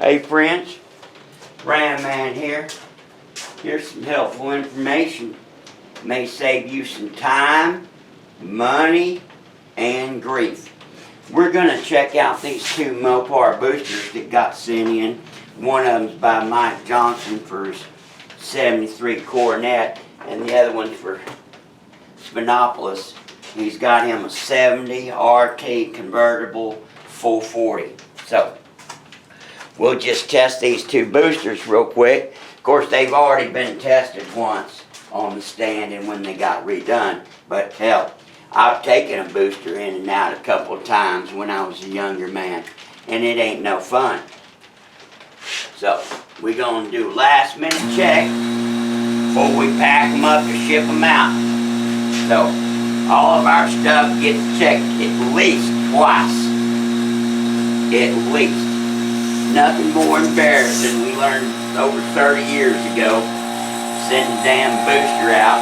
Hey friends, Ram Man here. Here's some helpful information. May save you some time, money, and grief. We're going to check out these two Mopar boosters that got sent in. One of them's by Mike Johnson for his 73 Coronet, and the other one's for Spinopolis. He's got him a 70 RT convertible 440. So, we'll just test these two boosters real quick. Of course, they've already been tested once on the stand and when they got redone. But hell, I've taken a booster in and out a couple of times when I was a younger man, and it ain't no fun. So, we're going to do a last minute check before we pack them up to ship them out. So, all of our stuff gets checked at least twice. At least. Nothing more embarrassing. We learned over 30 years ago. Send the damn booster out.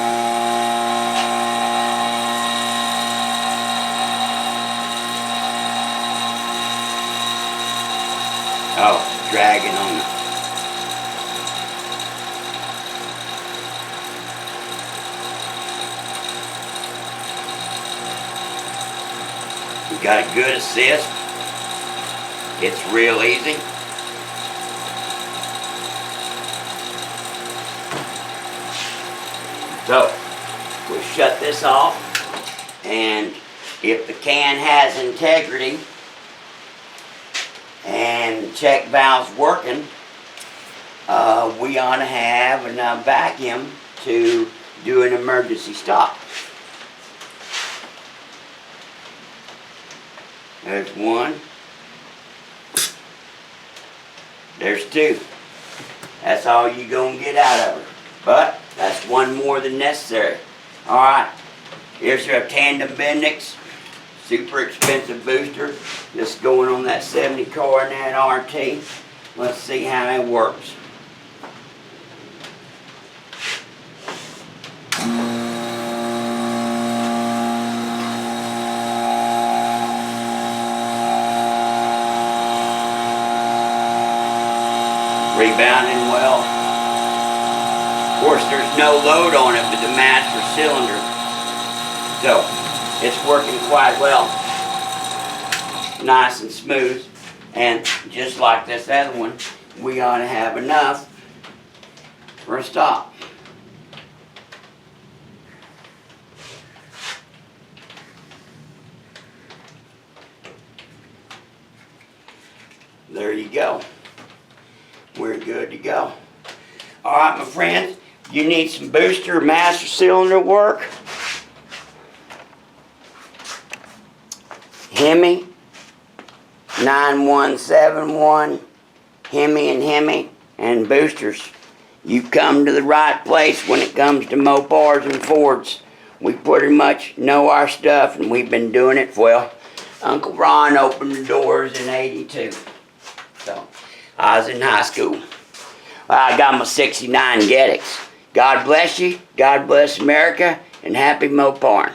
Oh, it's dragging on the... We got a good assist. It's real easy. So, we'll shut this off, and if the can has integrity and the check valve's working, we ought to have enough vacuum to do an emergency stop. There's one. There's two. That's all you're going to get out of her. But that's one more than necessary. Alright, here's your tandem Bendix. Super expensive booster. Just going on that 70 Coronet RT. Let's see how it works. Rebounding well. Of course, there's no load on it with the master cylinder, so it's working quite well. Nice and smooth, and just like this other one, we ought to have enough for a stop. There you go. We're good to go. Alright, my friends, you need some booster master cylinder work. Hemi 9171, Hemi and boosters. You've come to the right place when it comes to Mopars and Fords. We pretty much know our stuff, and we've been doing it for, well, Uncle Ron opened the doors in '82. So, I was in high school. I got my 69 Gettix. God bless you, God bless America, and happy Moparing.